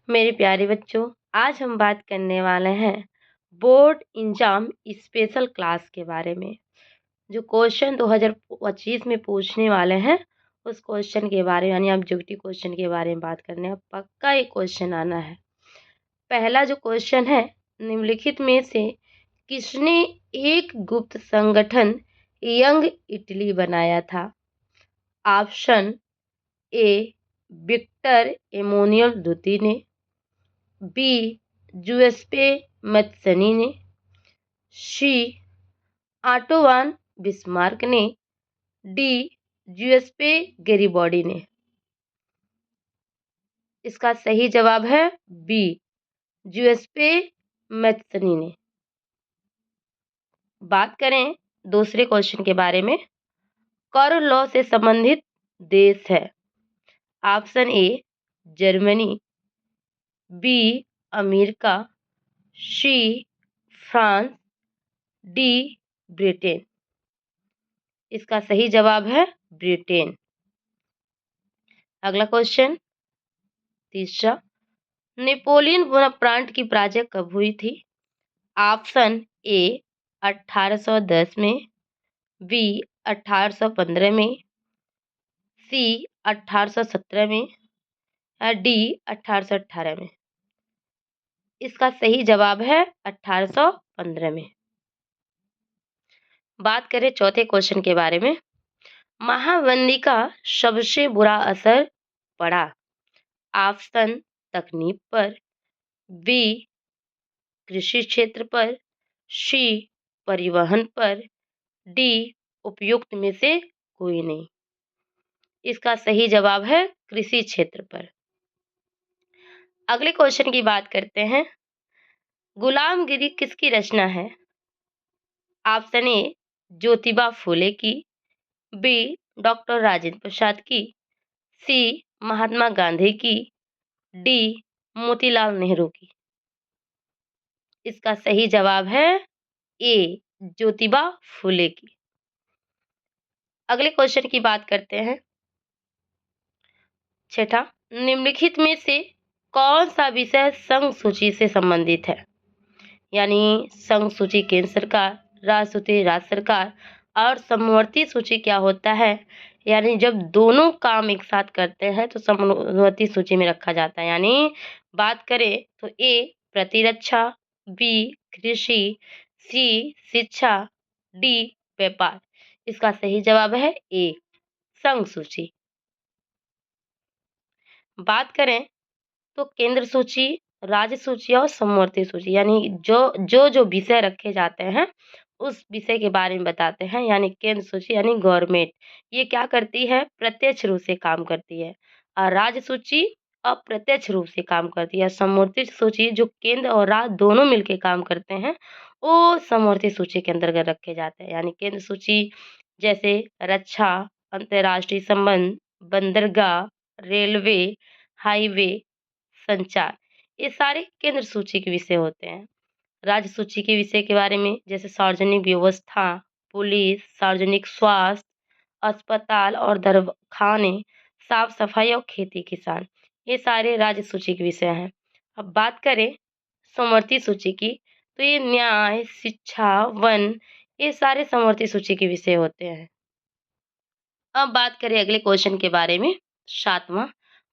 मेरे प्यारे बच्चों, आज हम बात करने वाले हैं बोर्ड एग्जाम स्पेशल क्लास के बारे में। जो क्वेश्चन 2025 में पूछने वाले हैं उस क्वेश्चन के बारे में, यानी ऑब्जेक्टिव क्वेश्चन के बारे में बात करने हैं। पक्का ये क्वेश्चन आना है। पहला जो क्वेश्चन है, निम्नलिखित में से किसने एक गुप्त संगठन यंग इटली बनाया था? ऑप्शन ए विक्टर एमोनियल द्वितीय ने, बी जुएस्पे मैत्सनी ने, सी ऑटोवान बिस्मार्क ने, डी जुएस्पे गैरिबॉडी ने। इसका सही जवाब है बी जुएस्पे मैत्सनी ने। बात करें दूसरे क्वेश्चन के बारे में, कर लॉ से संबंधित देश है। Option A Germany, B America, C France, D Britain. इसका सही जवाब है ब्रिटेन। अगला क्वेश्चन तीसरा, नेपोलियन बोनापार्ट की पराजय कब हुई थी? ऑप्शन ए 1810 में, बी 1815 में, सी 1817 में, या डी 1818 में। इसका सही जवाब है 1815 में। बात करें चौथे क्वेश्चन के बारे में, महामंदी का सबसे बुरा असर पड़ा। ऑप्शन तकनीक पर, बी कृषि क्षेत्र पर, सी परिवहन पर, डी उपयुक्त में से कोई नहीं। इसका सही जवाब है कृषि क्षेत्र पर। अगले क्वेश्चन की बात करते हैं, गुलामगिरी किसकी रचना है? ऑप्शन ए ज्योतिबा फूले की, बी डॉक्टर राजेंद्र प्रसाद की, सी महात्मा गांधी की, डी मोतीलाल नेहरू की। इसका सही जवाब है ए ज्योतिबा फूले की। अगले क्वेश्चन की बात करते हैं, छठा, निम्नलिखित में से कौन सा विषय संघ सूची से संबंधित है? यानी संघ सूची केंद्र सरकार, राज्य सूची राज्य सरकार, और समवर्ती सूची क्या होता है? यानी जब दोनों काम एक साथ करते हैं तो समवर्ती सूची में रखा जाता है। यानी बात करें तो ए प्रतिरक्षा, बी कृषि, सी शिक्षा, डी व्यापार। इसका सही जवाब है ए संघ सूची। बात करें तो केंद्र सूची, राज्य सूची और समवर्ती सूची, यानी जो विषय रखे जाते हैं उस विषय के बारे में बताते हैं। यानी केंद्र सूची यानी गवर्नमेंट, ये क्या करती है? प्रत्यक्ष रूप से काम करती है। और राज्य सूची अप्रत्यक्ष रूप से काम करती है। समवर्ती सूची जो केंद्र और राज्य दोनों मिलकर काम करते हैं वो समवर्ती सूची के अंतर्गत रखे जाते हैं। यानी केंद्र सूची जैसे रक्षा, अंतर्राष्ट्रीय संबंध, बंदरगाह, रेलवे, हाईवे, संचार, ये सारे केंद्र सूची के विषय होते हैं। राज्य सूची के विषय के बारे में जैसे सार्वजनिक व्यवस्था, पुलिस, सार्वजनिक स्वास्थ्य, अस्पताल और दवाखाने, साफ सफाई और खेती किसान, ये सारे राज्य सूची के विषय हैं। अब बात करें समवर्ती सूची की तो ये न्याय, शिक्षा, वन, ये सारे समवर्ती सूची के विषय होते हैं। अब बात करें अगले क्वेश्चन के बारे में, सातवां,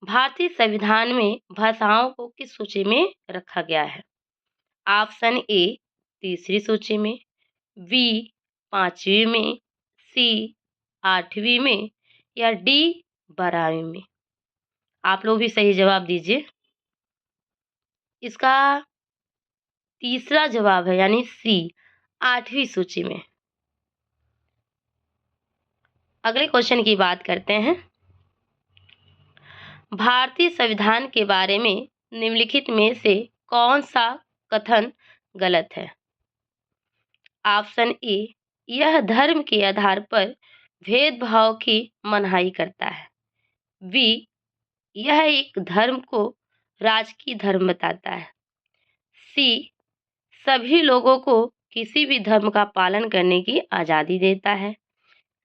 भारतीय संविधान में भाषाओं को किस सूची में रखा गया है? ऑप्शन ए तीसरी सूची में, बी पांचवी में, सी आठवीं में, या डी 12वीं में। आप लोग भी सही जवाब दीजिए। इसका तीसरा जवाब है यानी सी 8वीं सूची में। अगले क्वेश्चन की बात करते हैं, भारतीय संविधान के बारे में निम्नलिखित में से कौन सा कथन गलत है? ऑप्शन ए यह धर्म के आधार पर भेदभाव की मनाही करता है, बी यह एक धर्म को राजकीय धर्म बताता है, सी सभी लोगों को किसी भी धर्म का पालन करने की आज़ादी देता है,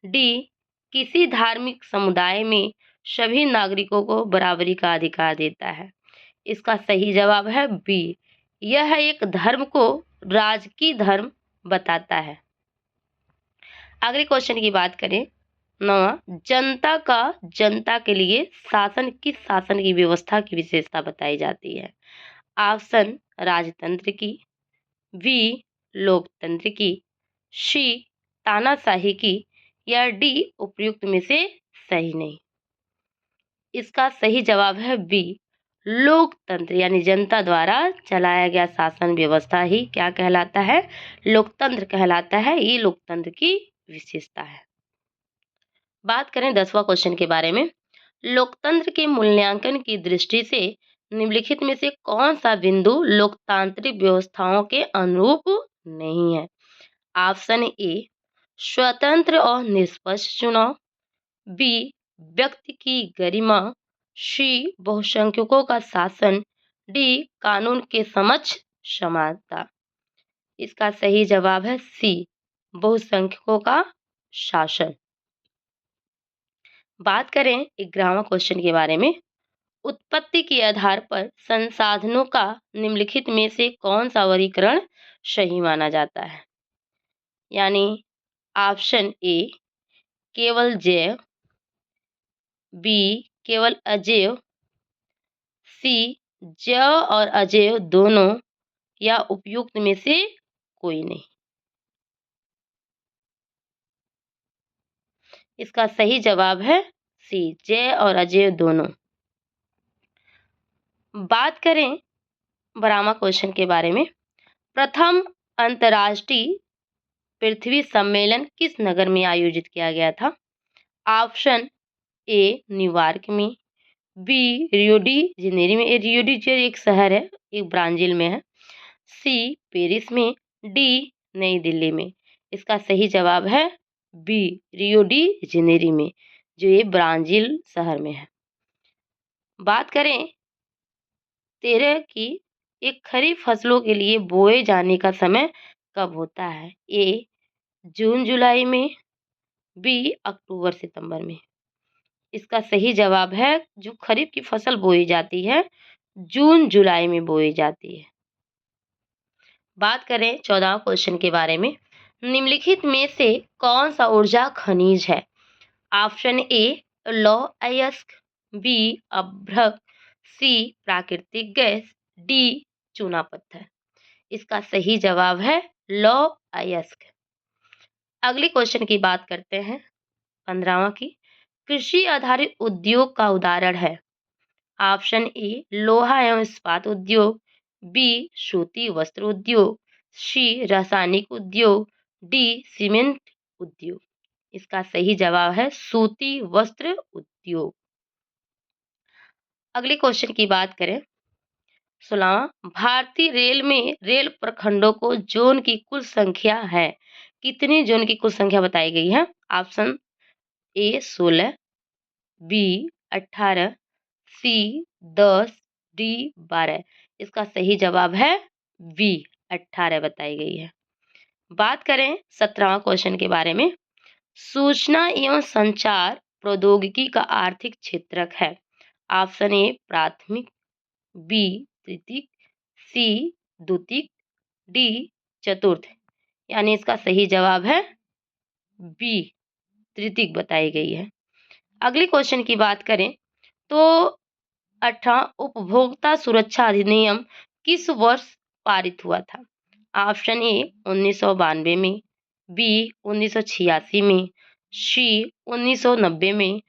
डी किसी धार्मिक समुदाय में सभी नागरिकों को बराबरी का अधिकार देता है, इसका सही जवाब है बी। यह एक धर्म को राजकीय धर्म बताता है। अगले क्वेश्चन की बात करें, 9वां, जनता का जनता के लिए शासन किस शासन की व्यवस्था की विशेषता बताई जाती है? ऑप्शन राजतंत्र की, बी लोकतंत्र की, सी तानाशाही की, या डी उपयुक्त में से सही नहीं। इसका सही जवाब है बी लोकतंत्र, यानी जनता द्वारा चलाया गया शासन व्यवस्था ही क्या कहलाता है? लोकतंत्र कहलाता है। ये लोकतंत्र की विशेषता है। बात करें 10वां क्वेश्चन के बारे में, लोकतंत्र के मूल्यांकन की दृष्टि से निम्नलिखित में से कौन सा बिंदु लोकतांत्रिक व्यवस्थाओं के अनुरूप नहीं है? ऑप्शन ए स्वतंत्र और निष्पक्ष चुनाव, बी व्यक्ति की गरिमा, सी बहुसंख्यकों का शासन, डी कानून के समक्ष समानता। इसका सही जवाब है सी बहुसंख्यकों का शासन। बात करें 11वां क्वेश्चन के बारे में, उत्पत्ति के आधार पर संसाधनों का निम्नलिखित में से कौन सा वर्गीकरण सही माना जाता है? यानी ऑप्शन ए केवल जैव, बी केवल अजैव, सी जैव और अजैव दोनों, या उपयुक्त में से कोई नहीं। इसका सही जवाब है सी जैव और अजैव दोनों। बात करें 12वां क्वेश्चन के बारे में, प्रथम अंतर्राष्ट्रीय पृथ्वी सम्मेलन किस नगर में आयोजित किया गया था? ऑप्शन ए न्यूयॉर्क में, बी रियो डी जेनेरो में, रियो डी जेनेरो एक शहर है, एक ब्राजील में है, सी पेरिस में, डी नई दिल्ली में। इसका सही जवाब है बी रियो डी जेनेरो में, जो ये ब्राजील शहर में है। बात करें 13 की, एक खरीफ फसलों के लिए बोए जाने का समय कब होता है? ए जून जुलाई में, बी अक्टूबर सितंबर में। इसका सही जवाब है जो खरीफ की फसल बोई जाती है जून जुलाई में बोई जाती है। बात करें 14वां क्वेश्चन के बारे में, निम्नलिखित में से कौन सा ऊर्जा खनिज है? ऑप्शन ए लौह अयस्क, बी अभ्रक, सी प्राकृतिक गैस, डी चूना पत्थर। इसका सही जवाब है लौह अयस्क। अगले क्वेश्चन की बात करते हैं 15वां की, कृषि आधारित उद्योग का उदाहरण है? ऑप्शन ए लोहा एवं इस्पात उद्योग, बी सूती वस्त्र उद्योग, सी रासायनिक उद्योग, डी सीमेंट उद्योग। इसका सही जवाब है सूती वस्त्र उद्योग। अगले क्वेश्चन की बात करें 16वां, भारतीय रेल में रेल प्रखंडों को जोन की कुल संख्या है? कितनी जोन की कुल संख्या बताई गई है? Option A 16, B 18, C 10, D 12। इसका सही जवाब है बी 18 बताई गई है। बात करें 17वां क्वेश्चन के बारे में, सूचना एवं संचार प्रौद्योगिकी का आर्थिक क्षेत्रक है? ऑप्शन ए प्राथमिक, बी तृतीयक, सी द्वितीयक, डी चतुर्थ। यानी इसका सही जवाब है बी तृतीयक बताई गई है। अगले क्वेश्चन की बात करें तो 18 उपभोक्ता सुरक्षा अधिनियम किस वर्ष पारित हुआ था? ऑप्शन ए 1992 में, बी 1986 में, सी 1990 में,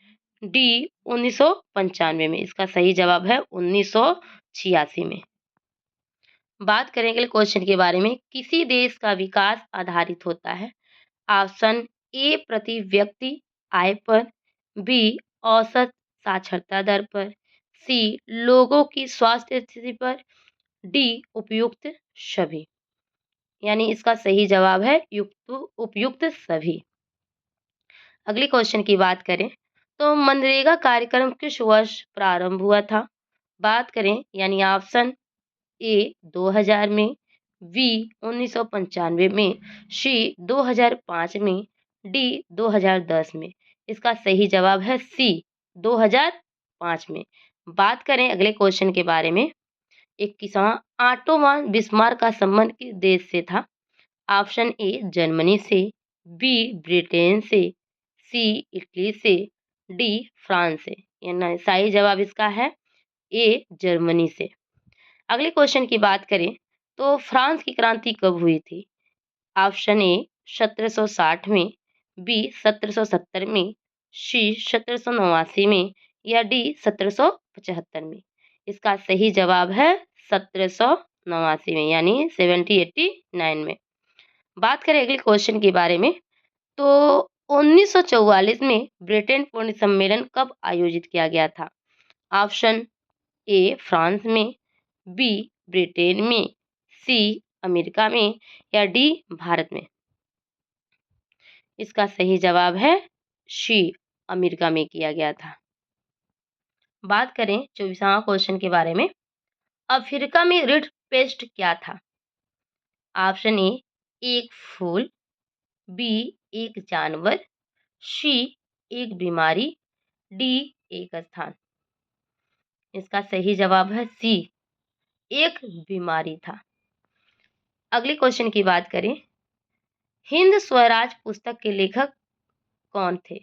डी 1995 में। इसका सही जवाब है 1986 में। बात करेंगे क्वेश्चन के बारे में, किसी देश का विकास आधारित होता है? ऑप्शन ए प्रति व्यक्ति आय पर, बी औसत साक्षरता दर पर, सी लोगों की स्वास्थ्य स्थिति पर, डी उपयुक्त सभी। यानी इसका सही जवाब है उपयुक्त सभी। अगले क्वेश्चन की बात करें तो मनरेगा कार्यक्रम किस वर्ष प्रारंभ हुआ था? बात करें यानी ऑप्शन ए 2000 में, बी 1995 में, सी 2005 में, डी 2010 में। इसका सही जवाब है सी 2005 में। बात करें अगले क्वेश्चन के बारे में 21वां ऑटोमान बिस्मार्क का संबंध किस देश से था? ऑप्शन ए जर्मनी से, बी ब्रिटेन से, सी इटली से, डी फ्रांस से। यानी सही जवाब इसका है ए जर्मनी से। अगले क्वेश्चन की बात करें तो फ्रांस की क्रांति कब हुई थी? ऑप्शन ए 1760 में, बी 1770 में, सी 1789 में या डी 1775 में। इसका सही जवाब है 1789 में, यानी 1789 में। बात करें अगले क्वेश्चन के बारे में तो 1944 में ब्रिटेन पूर्ण सम्मेलन कब आयोजित किया गया था? ऑप्शन ए फ्रांस में, बी ब्रिटेन में, सी अमेरिका में या डी भारत में। इसका सही जवाब है सी अमेरिका में किया गया था। बात करें 24वां क्वेश्चन के बारे में, अफ्रीका में रिड पेस्ट क्या था? ऑप्शन ए एक फूल, बी एक जानवर, सी एक बीमारी, डी एक स्थान। इसका सही जवाब है सी एक बीमारी था। अगले क्वेश्चन की बात करें, हिंद स्वराज पुस्तक के लेखक कौन थे?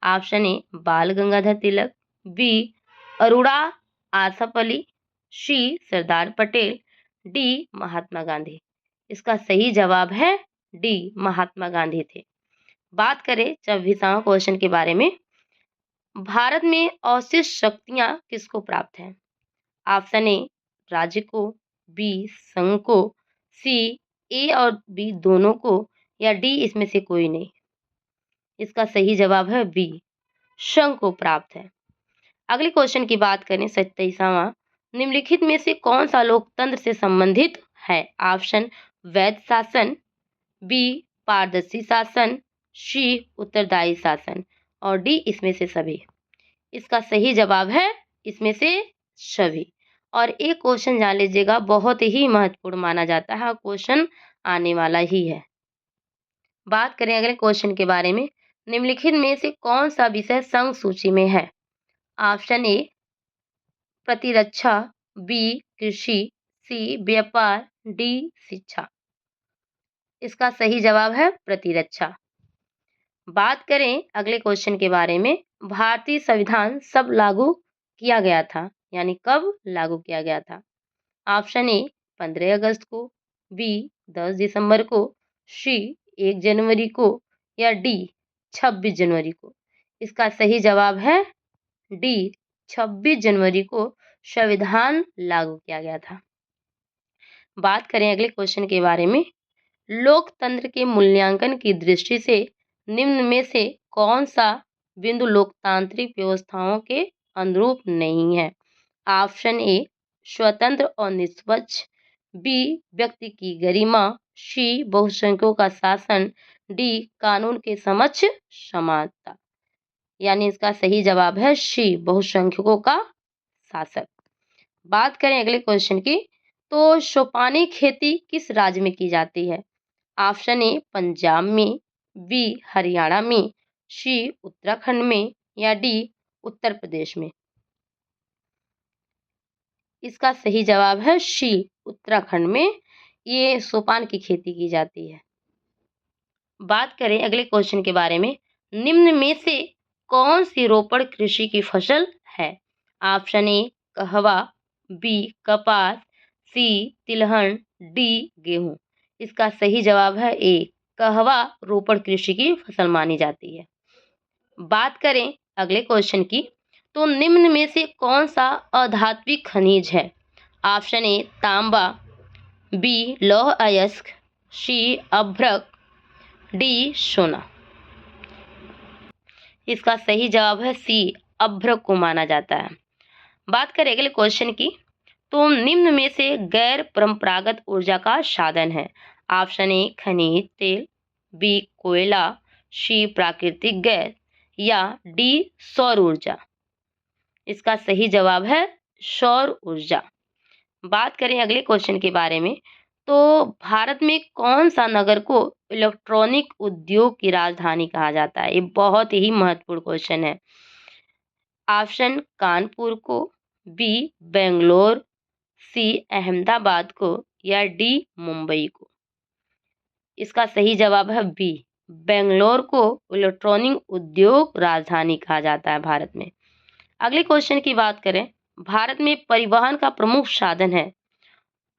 ऑप्शन ए बाल गंगाधर तिलक, बी अरुणा आसफ अली, सी सरदार पटेल, डी महात्मा गांधी। इसका सही जवाब है डी महात्मा गांधी थे। बात करें 24वां क्वेश्चन के बारे में, भारत में अवशिष्ट शक्तियां किसको प्राप्त हैं? ऑप्शन ए राज्य को, बी संघ को, सी ए और बी दोनों को या डी इसमें से कोई नहीं। इसका सही जवाब है बी संघ को प्राप्त है। अगले क्वेश्चन की बात करें 27वां, निम्नलिखित में से कौन सा लोकतंत्र से संबंधित है? ऑप्शन वैध शासन, बी पारदर्शी शासन, सी उत्तरदायी शासन और डी इसमें से सभी। इसका सही जवाब है इसमें से सभी। और एक क्वेश्चन जान लीजिएगा, बहुत ही महत्वपूर्ण माना जाता है और क्वेश्चन आने वाला ही है। बात करें अगले क्वेश्चन के बारे में, निम्नलिखित में से कौन सा विषय संघ सूची में है? ऑप्शन ए प्रतिरक्षा, बी कृषि, सी व्यापार, डी शिक्षा। इसका सही जवाब है प्रतिरक्षा। बात करें अगले क्वेश्चन के बारे में, भारतीय संविधान कब लागू किया गया था? यानी कब लागू किया गया था? ऑप्शन ए 15 अगस्त को, बी 10 दिसंबर को, सी 1 जनवरी को या डी 26 जनवरी को। इसका सही जवाब है डी 26 जनवरी को संविधान लागू किया गया था। बात करें अगले क्वेश्चन के बारे में, लोकतंत्र के मूल्यांकन की दृष्टि से निम्न में से कौन सा बिंदु लोकतांत्रिक व्यवस्थाओं के अनुरूप नहीं है? ऑप्शन ए स्वतंत्र और निष्पक्ष, बी व्यक्ति की गरिमा, सी बहुसंख्यकों का शासन, डी कानून के समक्ष समानता। यानी इसका सही जवाब है सी बहुसंख्यकों का शासक। बात करें अगले क्वेश्चन की तो सोपानी खेती किस राज्य में की जाती है? ऑप्शन ए पंजाब में, बी हरियाणा में, सी उत्तराखंड में या डी उत्तर प्रदेश में। इसका सही जवाब है सी उत्तराखंड में ये सोपान की खेती की जाती है। बात करें अगले क्वेश्चन के बारे में, निम्न में से कौन सी रोपण कृषि की फसल है? ऑप्शन ए कहवा, बी कपास, सी तिलहन, डी गेहूं। इसका सही जवाब है ए कहवा रोपण कृषि की फसल मानी जाती है। बात करें अगले क्वेश्चन की तो निम्न में से कौन सा अधात्विक खनिज है? ऑप्शन ए तांबा, बी लौह अयस्क, सी अभ्रक, डी सोना। इसका सही जवाब है सी अभ्रक को माना जाता है। बात करें अगले क्वेश्चन की तो निम्न में से गैर परंपरागत ऊर्जा का साधन है? ऑप्शन ए खनिज तेल, बी कोयला, सी प्राकृतिक गैस या डी सौर ऊर्जा। इसका सही जवाब है सौर ऊर्जा। बात करें अगले क्वेश्चन के बारे में तो भारत में कौन सा नगर को इलेक्ट्रॉनिक उद्योग की राजधानी कहा जाता है? ये बहुत ही महत्वपूर्ण क्वेश्चन है। ऑप्शन कानपुर को, बी बेंगलोर, सी अहमदाबाद को या डी मुंबई को? इसका सही जवाब है बी, बेंगलोर को इलेक्ट्रॉनिक उद्योग राजधानी कहा जाता है भारत में। अगले क्वेश्चन की बात करें, भारत में परिवहन का प्रमुख साधन है।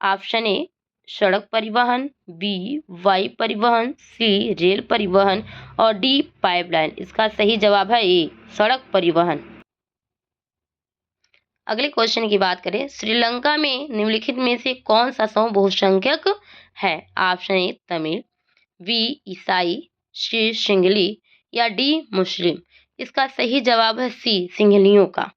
ऑप्शन ए सड़क परिवहन, बी वायु परिवहन, सी रेल परिवहन और डी पाइपलाइन। इसका सही जवाब है ए, सड़क परिवहन। अगले क्वेश्चन की बात करें, श्रीलंका में निम्नलिखित में से कौन सा समूह बहुसंख्यक है? ऑप्शन ए तमिल, बी ईसाई, सी सिंहली या डी मुस्लिम। इसका सही जवाब है सी, सिंहलियों का।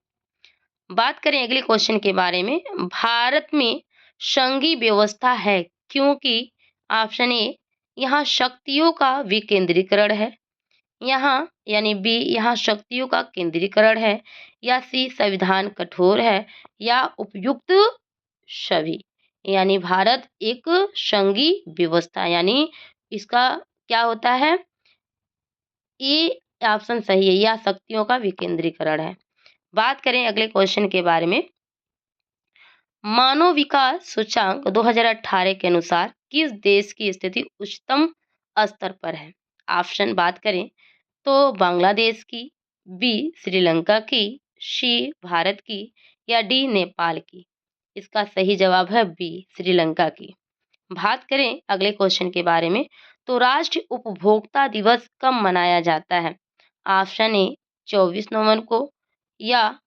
बात करें अगले क्वेश्चन के बारे में, भारत में संघीय व्यवस्था है क्योंकि ऑप्शन ए यहाँ शक्तियों का विकेंद्रीकरण है, यहाँ यानी बी यहाँ शक्तियों का केंद्रीकरण है, या सी संविधान कठोर है, या उपयुक्त सभी। यानी भारत एक संघीय व्यवस्था, यानी इसका क्या होता है, ये ऑप्शन सही है, या शक्तियों का विकेंद्रीकरण है। बात करें अगले क्वेश्चन के बारे में, मानव विकास सूचांक 2018 के अनुसार किस देश की स्थिति उच्चतम स्तर पर है? ऑप्शन बात करें तो बांग्लादेश की, बी श्रीलंका की, सी भारत की या डी नेपाल की। इसका सही जवाब है बी, श्रीलंका की। बात करें अगले क्वेश्चन के बारे में, तो राष्ट्रीय उपभोक्ता दिवस कब मनाया जाता है? ऑप्शन ए 24 नवंबर को, या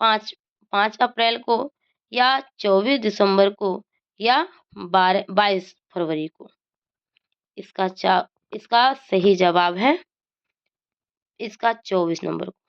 5 अप्रैल को, या 24 दिसंबर को, या 22 फरवरी को। इसका सही जवाब है इसका 24 नंबर को।